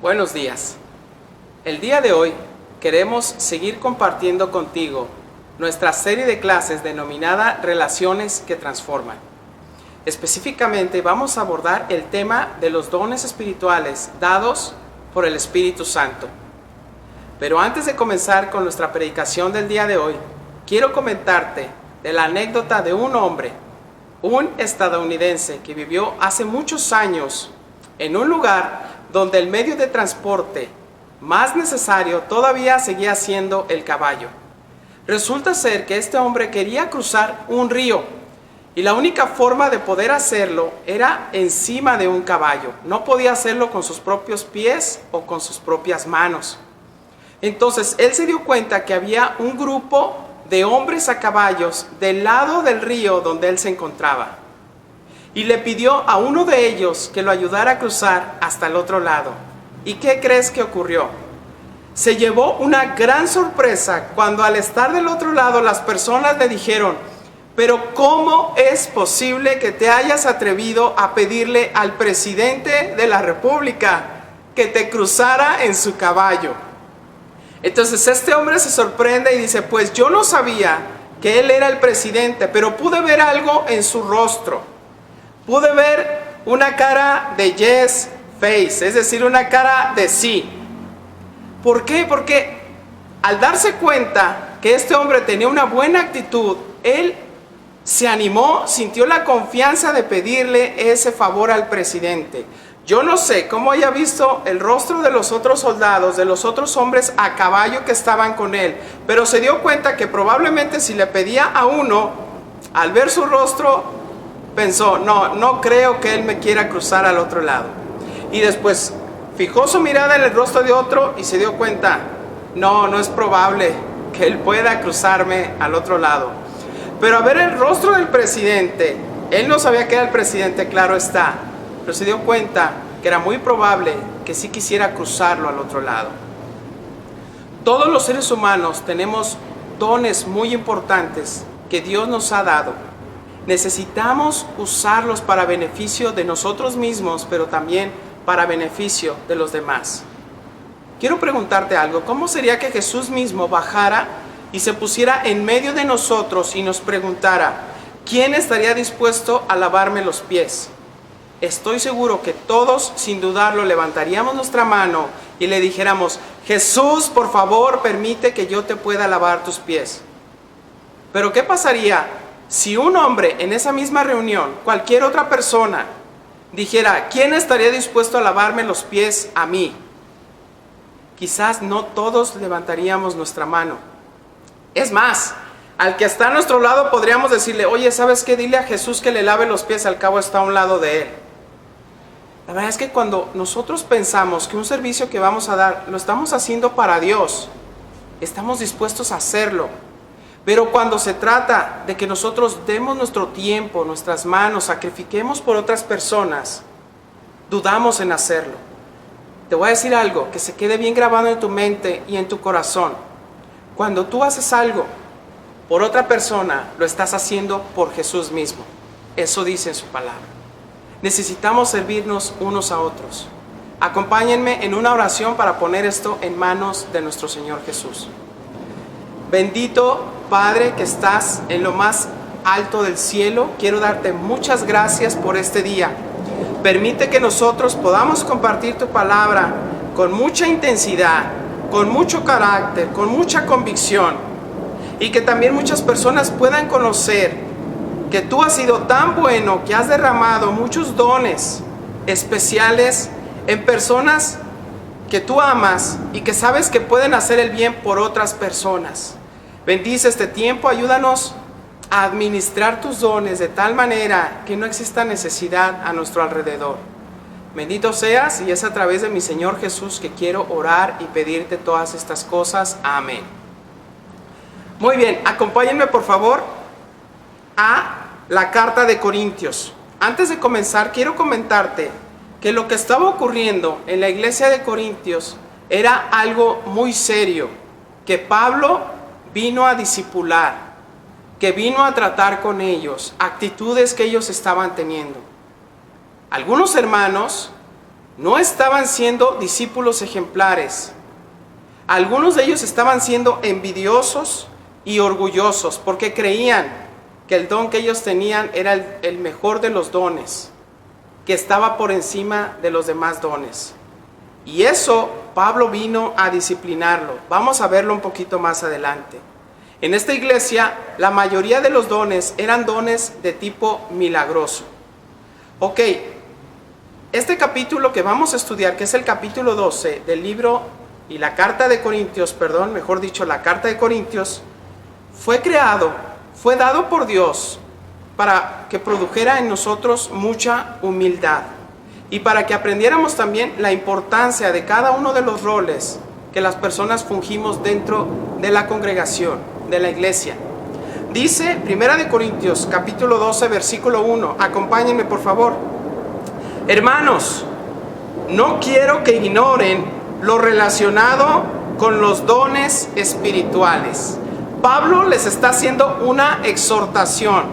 Buenos días. El día de hoy queremos seguir compartiendo contigo nuestra serie de clases denominada Relaciones que Transforman. Específicamente vamos a abordar el tema de los dones espirituales dados por el Espíritu Santo. Pero antes de comenzar con nuestra predicación del día de hoy, quiero comentarte de la anécdota de un hombre, un estadounidense que vivió hace muchos años en un lugar donde el medio de transporte más necesario todavía seguía siendo el caballo. Resulta ser que este hombre quería cruzar un río y la única forma de poder hacerlo era encima de un caballo. No podía hacerlo con sus propios pies o con sus propias manos. Entonces él se dio cuenta que había un grupo de hombres a caballos del lado del río donde él se encontraba. Y le pidió a uno de ellos que lo ayudara a cruzar hasta el otro lado. ¿Y qué crees que ocurrió? Se llevó una gran sorpresa cuando al estar del otro lado las personas le dijeron: pero ¿cómo es posible que te hayas atrevido a pedirle al presidente de la República que te cruzara en su caballo? Entonces este hombre se sorprende y dice: pues yo no sabía que él era el presidente, pero pude ver algo en su rostro. Pude ver una cara de yes face, es decir, una cara de sí. ¿Por qué? Porque al darse cuenta que este hombre tenía una buena actitud, él se animó, sintió la confianza de pedirle ese favor al presidente. Yo no sé cómo haya visto el rostro de los otros soldados, de los otros hombres a caballo que estaban con él, pero se dio cuenta que probablemente si le pedía a uno, al ver su rostro, pensó: no creo que él me quiera cruzar al otro lado. Y después fijó su mirada en el rostro de otro y se dio cuenta: no es probable que él pueda cruzarme al otro lado. Pero a ver el rostro del presidente, él no sabía que era el presidente, claro está, pero se dio cuenta que era muy probable que sí quisiera cruzarlo al otro lado. Todos los seres humanos tenemos dones muy importantes que Dios nos ha dado. Necesitamos usarlos para beneficio de nosotros mismos, pero también para beneficio de los demás. Quiero preguntarte algo: ¿cómo sería que Jesús mismo bajara y se pusiera en medio de nosotros y nos preguntara: ¿quién estaría dispuesto a lavarme los pies? Estoy seguro que todos, sin dudarlo, levantaríamos nuestra mano y le dijéramos: Jesús, por favor, permite que yo te pueda lavar tus pies. Pero ¿qué pasaría si un hombre en esa misma reunión, cualquier otra persona, dijera: ¿quién estaría dispuesto a lavarme los pies a mí? Quizás no todos levantaríamos nuestra mano. Es más, al que está a nuestro lado podríamos decirle: oye, ¿sabes qué? Dile a Jesús que le lave los pies, al cabo está a un lado de él. La verdad es que cuando nosotros pensamos que un servicio que vamos a dar lo estamos haciendo para Dios, estamos dispuestos a hacerlo. Pero cuando se trata de que nosotros demos nuestro tiempo, nuestras manos, sacrifiquemos por otras personas, dudamos en hacerlo. Te voy a decir algo que se quede bien grabado en tu mente y en tu corazón. Cuando tú haces algo por otra persona, lo estás haciendo por Jesús mismo. Eso dice en su palabra. Necesitamos servirnos unos a otros. Acompáñenme en una oración para poner esto en manos de nuestro Señor Jesús. Bendito Padre que estás en lo más alto del cielo, quiero darte muchas gracias por este día. Permite que nosotros podamos compartir tu palabra con mucha intensidad, con mucho carácter, con mucha convicción, y que también muchas personas puedan conocer que tú has sido tan bueno que has derramado muchos dones especiales en personas que tú amas y que sabes que pueden hacer el bien por otras personas. Bendice este tiempo, ayúdanos a administrar tus dones de tal manera que no exista necesidad a nuestro alrededor. Bendito seas, y es a través de mi Señor Jesús que quiero orar y pedirte todas estas cosas. Amén. Muy bien, acompáñenme por favor a la carta de Corintios. Antes de comenzar, quiero comentarte que lo que estaba ocurriendo en la iglesia de Corintios era algo muy serio, que Pablo vino a discipular, que vino a tratar con ellos, actitudes que ellos estaban teniendo. Algunos hermanos no estaban siendo discípulos ejemplares. Algunos de ellos estaban siendo envidiosos y orgullosos porque creían que el don que ellos tenían era el mejor de los dones, que estaba por encima de los demás dones. Y eso Pablo vino a disciplinarlo. Vamos a verlo un poquito más adelante. En esta iglesia, la mayoría de los dones eran dones de tipo milagroso. Ok, este capítulo que vamos a estudiar, que es el capítulo 12 del libro y la carta de Corintios, la carta de Corintios, fue dado por Dios para que produjera en nosotros mucha humildad y para que aprendiéramos también la importancia de cada uno de los roles que las personas fungimos dentro de la congregación, de la iglesia. Dice 1 Corintios capítulo 12 versículo 1, acompáñenme por favor. Hermanos, no quiero que ignoren lo relacionado con los dones espirituales. Pablo les está haciendo una exhortación,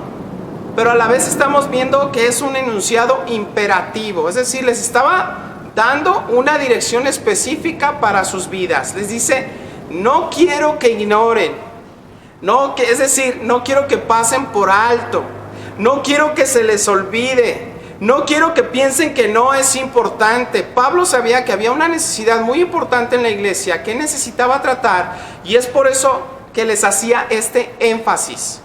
pero a la vez estamos viendo que es un enunciado imperativo, es decir, les estaba dando una dirección específica para sus vidas. Les dice, no quiero que ignoren, no quiero que pasen por alto, no quiero que se les olvide, no quiero que piensen que no es importante. Pablo sabía que había una necesidad muy importante en la iglesia que necesitaba tratar, y es por eso que les hacía este énfasis.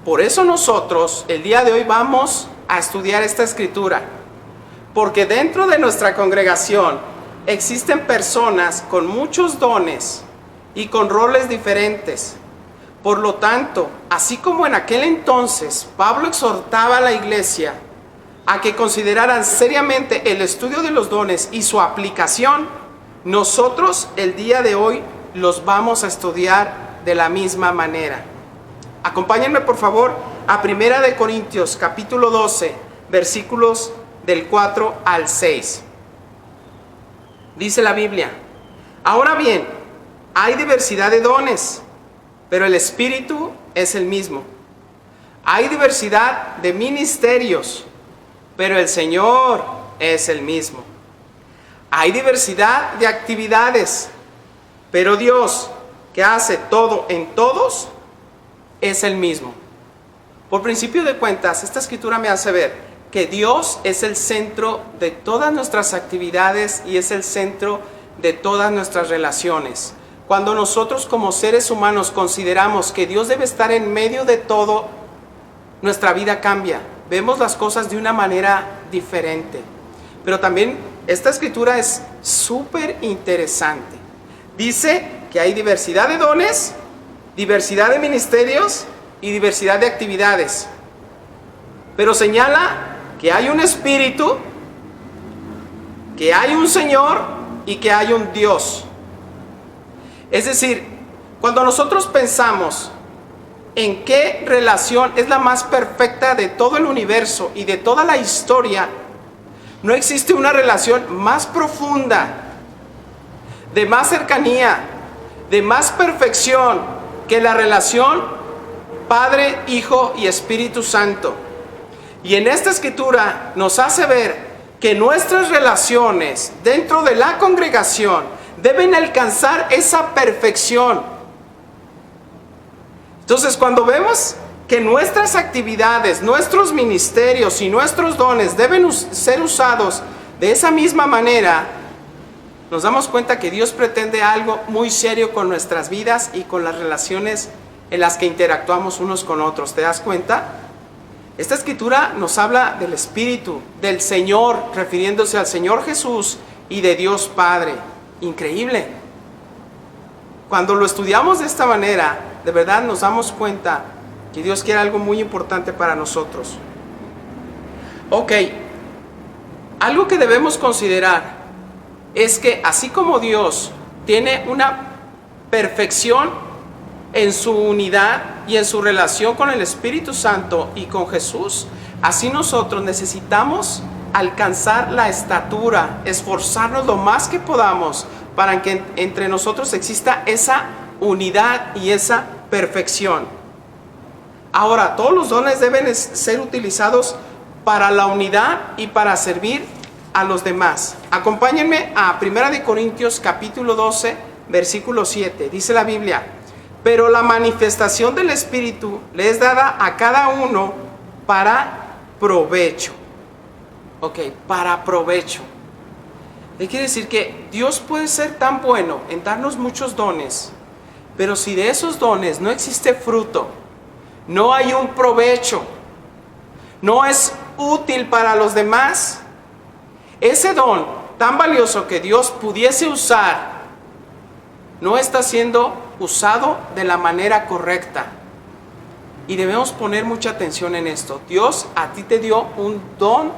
Por eso nosotros el día de hoy vamos a estudiar esta escritura, porque dentro de nuestra congregación existen personas con muchos dones y con roles diferentes. Por lo tanto, así como en aquel entonces Pablo exhortaba a la iglesia a que consideraran seriamente el estudio de los dones y su aplicación, nosotros el día de hoy los vamos a estudiar de la misma manera. Acompáñenme por favor a 1 Corintios capítulo 12 versículos del 4 al 6. Dice la Biblia: ahora bien, hay diversidad de dones, pero el Espíritu es el mismo. Hay diversidad de ministerios, pero el Señor es el mismo. Hay diversidad de actividades, pero Dios, que hace todo en todos, es el mismo. Por principio de cuentas, esta escritura me hace ver que Dios es el centro de todas nuestras actividades y es el centro de todas nuestras relaciones. Cuando nosotros como seres humanos consideramos que Dios debe estar en medio de todo, nuestra vida cambia. Vemos las cosas de una manera diferente. Pero también esta escritura es súper interesante. Dice que hay diversidad de dones, diversidad de ministerios y diversidad de actividades. Pero señala que hay un Espíritu, que hay un Señor y que hay un Dios. Es decir, cuando nosotros pensamos en qué relación es la más perfecta de todo el universo y de toda la historia, no existe una relación más profunda, de más cercanía, de más perfección que la relación Padre, Hijo y Espíritu Santo. Y en esta escritura nos hace ver que nuestras relaciones dentro de la congregación deben alcanzar esa perfección. Entonces, cuando vemos que nuestras actividades, nuestros ministerios y nuestros dones deben ser usados de esa misma manera, nos damos cuenta que Dios pretende algo muy serio con nuestras vidas y con las relaciones en las que interactuamos unos con otros. ¿Te das cuenta? Esta escritura nos habla del Espíritu, del Señor, refiriéndose al Señor Jesús, y de Dios Padre. Increíble. Cuando lo estudiamos de esta manera, de verdad nos damos cuenta que Dios quiere algo muy importante para nosotros. Ok, algo que debemos considerar es que así como Dios tiene una perfección en su unidad y en su relación con el Espíritu Santo y con Jesús, así nosotros necesitamos alcanzar la estatura, esforzarnos lo más que podamos para que entre nosotros exista esa unidad y esa perfección. Ahora, todos los dones deben ser utilizados para la unidad y para servir a los demás. Acompáñenme a 1 Corintios capítulo 12, versículo 7. Dice la Biblia: pero la manifestación del Espíritu le es dada a cada uno para provecho. Ok, para provecho. Quiere decir que Dios puede ser tan bueno en darnos muchos dones, pero si de esos dones no existe fruto, no hay un provecho, no es útil para los demás, ese don tan valioso que Dios pudiese usar, no está siendo usado de la manera correcta. Y debemos poner mucha atención en esto. Dios a ti te dio un don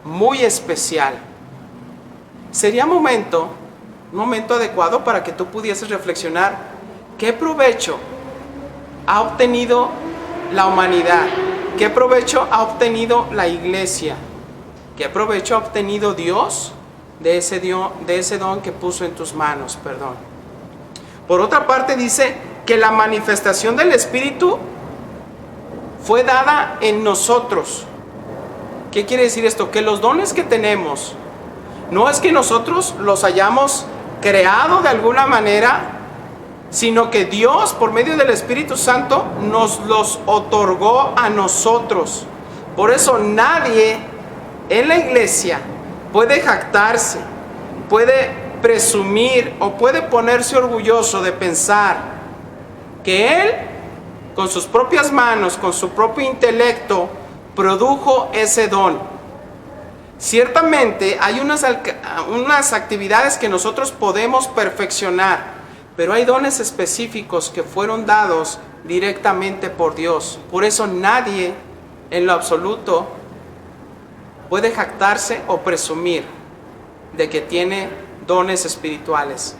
muy especial. Sería un momento adecuado para que tú pudieses reflexionar qué provecho ha obtenido la humanidad, qué provecho ha obtenido la iglesia, qué provecho ha obtenido Dios de ese don que puso en tus manos. Por otra parte, dice que la manifestación del Espíritu fue dada en nosotros. ¿Qué quiere decir esto? Que los dones que tenemos no es que nosotros los hayamos creado de alguna manera, sino que Dios, por medio del Espíritu Santo, nos los otorgó a nosotros. Por eso nadie en la iglesia puede jactarse, puede presumir o puede ponerse orgulloso de pensar que él, con sus propias manos, con su propio intelecto, produjo ese don. Ciertamente hay unas actividades que nosotros podemos perfeccionar, pero hay dones específicos que fueron dados directamente por Dios. Por eso nadie en lo absoluto puede jactarse o presumir de que tiene dones espirituales.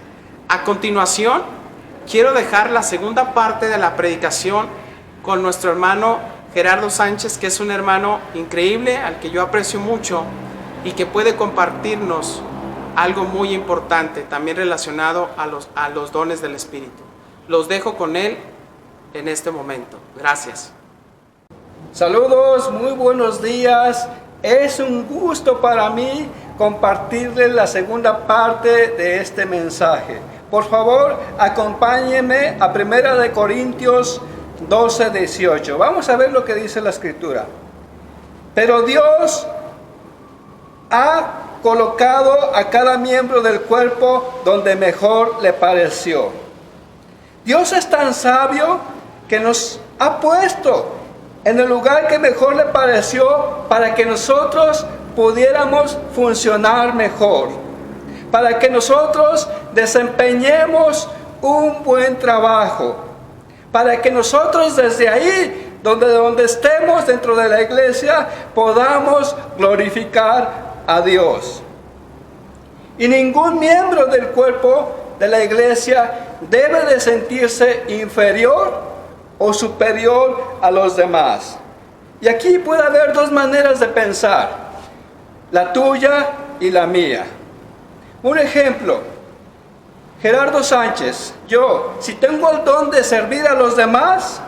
A continuación, quiero dejar la segunda parte de la predicación con nuestro hermano Gerardo Sánchez, que es un hermano increíble, al que yo aprecio mucho y que puede compartirnos algo muy importante, también relacionado a los dones del Espíritu. Los dejo con él en este momento. Gracias. Saludos, muy buenos días. Es un gusto para mí compartirles la segunda parte de este mensaje. Por favor, acompáñenme a 1 Corintios 12, 18. Vamos a ver lo que dice la Escritura. Pero Dios ha colocado a cada miembro del cuerpo donde mejor le pareció. Dios es tan sabio que nos ha puesto en el lugar que mejor le pareció para que nosotros pudiéramos funcionar mejor, para que nosotros desempeñemos un buen trabajo, para que nosotros desde ahí, donde estemos dentro de la iglesia, podamos glorificar a Dios. Y ningún miembro del cuerpo de la iglesia debe de sentirse inferior o superior a los demás. Y aquí puede haber dos maneras de pensar, la tuya y la mía. Un ejemplo, Gerardo Sánchez, yo, si tengo el don de servir a los demás,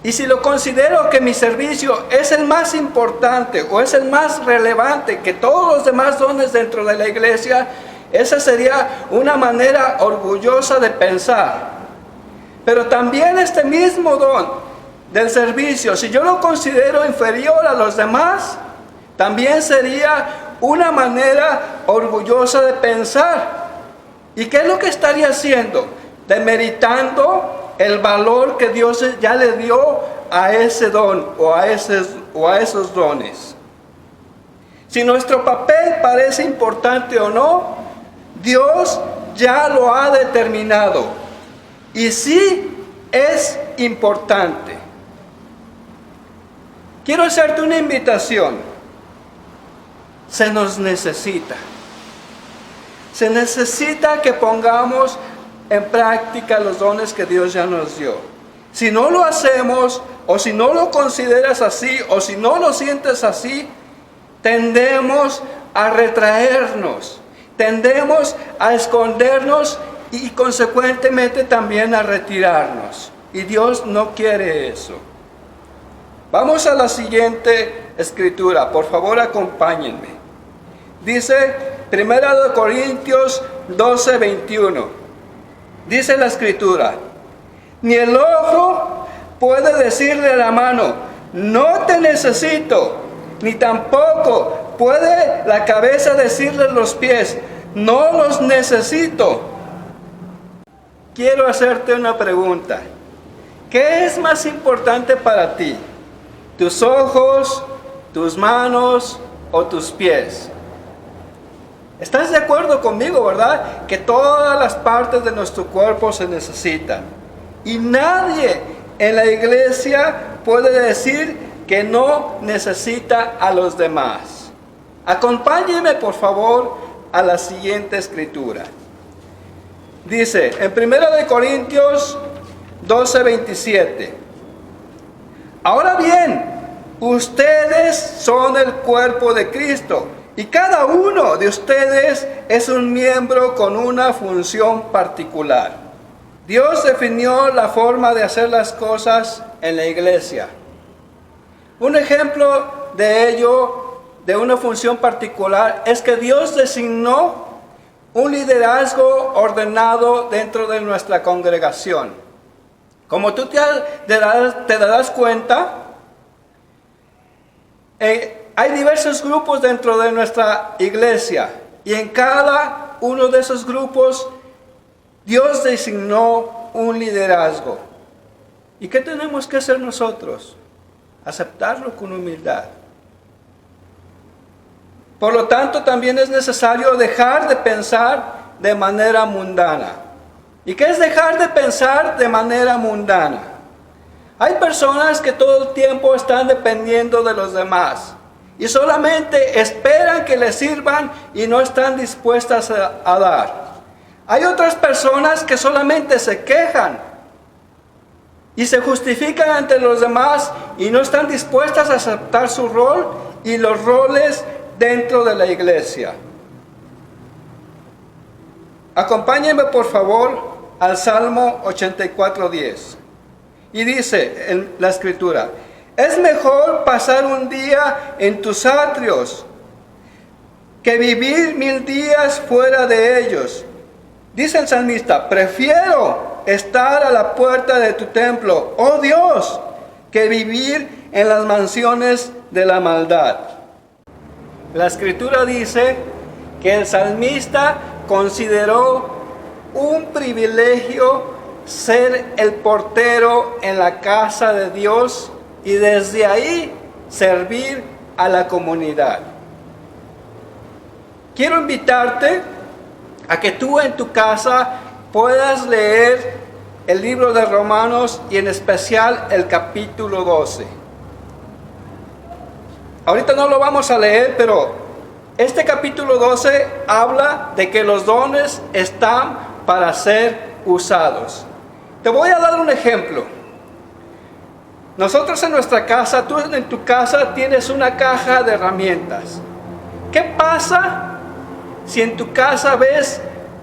y si lo considero que mi servicio es el más importante o es el más relevante que todos los demás dones dentro de la iglesia, esa sería una manera orgullosa de pensar. Pero también este mismo don del servicio, si yo lo considero inferior a los demás, también sería una manera orgullosa de pensar. ¿Y qué es lo que estaría haciendo? Demeritando el valor que Dios ya le dio a ese don o a esos dones. Si nuestro papel parece importante o no, Dios ya lo ha determinado. Y sí es importante. Quiero hacerte una invitación. Se nos necesita. Se necesita que pongamos en práctica los dones que Dios ya nos dio. Si no lo hacemos, o si no lo consideras así, o si no lo sientes así, tendemos a retraernos, tendemos a escondernos y consecuentemente también a retirarnos. Y Dios no quiere eso. Vamos a la siguiente escritura, por favor acompáñenme. Dice 1 Corintios 12:21. Dice la Escritura: ni el ojo puede decirle a la mano, no te necesito, ni tampoco puede la cabeza decirle a los pies, no los necesito. Quiero hacerte una pregunta. ¿Qué es más importante para ti? ¿Tus ojos, tus manos o tus pies? ¿Estás de acuerdo conmigo, verdad? Que todas las partes de nuestro cuerpo se necesitan. Y nadie en la iglesia puede decir que no necesita a los demás. Acompáñeme, por favor, a la siguiente escritura. Dice en 1 Corintios 12:27. Ahora bien, ustedes son el cuerpo de Cristo y cada uno de ustedes es un miembro con una función particular. Dios definió la forma de hacer las cosas en la iglesia. Un ejemplo de ello, de una función particular, es que Dios designó un liderazgo ordenado dentro de nuestra congregación. Como tú te darás cuenta, hay diversos grupos dentro de nuestra iglesia y en cada uno de esos grupos Dios designó un liderazgo. ¿Y qué tenemos que hacer nosotros? Aceptarlo con humildad. Por lo tanto, también es necesario dejar de pensar de manera mundana. ¿Y qué es dejar de pensar de manera mundana? Hay personas que todo el tiempo están dependiendo de los demás y solamente esperan que les sirvan y no están dispuestas a dar. Hay otras personas que solamente se quejan y se justifican ante los demás y no están dispuestas a aceptar su rol y los roles dentro de la iglesia. Acompáñenme por favor al Salmo 84:10. Y dice en la escritura: es mejor pasar un día en tus atrios que vivir 1000 días fuera de ellos. Dice el salmista: prefiero estar a la puerta de tu templo, oh Dios, que vivir en las mansiones de la maldad. La escritura dice que el salmista consideró un privilegio ser el portero en la casa de Dios y desde ahí servir a la comunidad. Quiero invitarte a que tú en tu casa puedas leer el libro de Romanos y en especial el capítulo 12. Ahorita no lo vamos a leer, pero este capítulo 12 habla de que los dones están para ser usados. Te voy a dar un ejemplo. Nosotros en nuestra casa, tú en tu casa tienes una caja de herramientas. ¿Qué pasa si en tu casa ves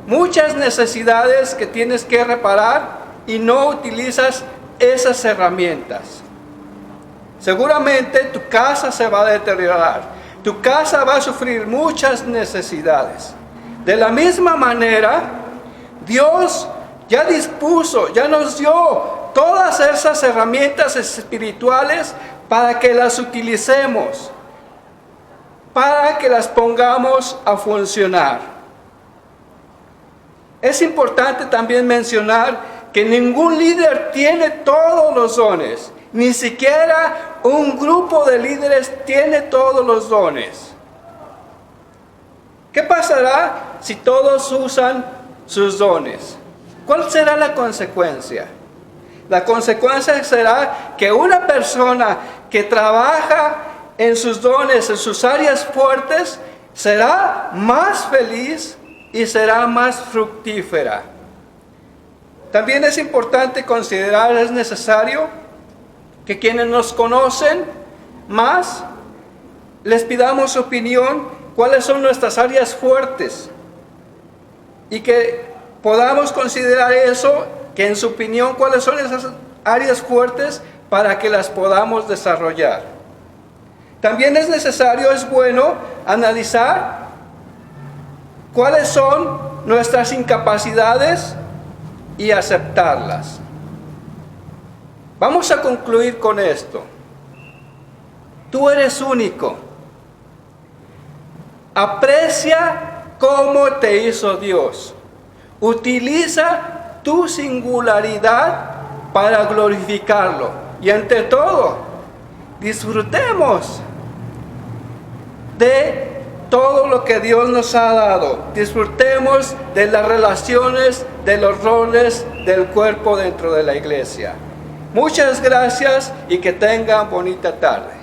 muchas necesidades que tienes que reparar y no utilizas esas herramientas? Seguramente tu casa se va a deteriorar. Tu casa va a sufrir muchas necesidades. De la misma manera, Dios ya dispuso, ya nos dio todas esas herramientas espirituales para que las utilicemos, para que las pongamos a funcionar. Es importante también mencionar que ningún líder tiene todos los dones. Ni siquiera un grupo de líderes tiene todos los dones. ¿Qué pasará si todos usan sus dones? ¿Cuál será la consecuencia? La consecuencia será que una persona que trabaja en sus dones, en sus áreas fuertes, será más feliz y será más fructífera. También es importante considerar, es necesario que quienes nos conocen más, les pidamos su opinión, cuáles son nuestras áreas fuertes, y que podamos considerar eso, que en su opinión, cuáles son esas áreas fuertes para que las podamos desarrollar. También es necesario, es bueno analizar cuáles son nuestras incapacidades y aceptarlas. Vamos a concluir con esto. Tú eres único. Aprecia cómo te hizo Dios. Utiliza tu singularidad para glorificarlo. Y ante todo, disfrutemos de todo lo que Dios nos ha dado. Disfrutemos de las relaciones, de los roles del cuerpo dentro de la iglesia. Muchas gracias y que tengan bonita tarde.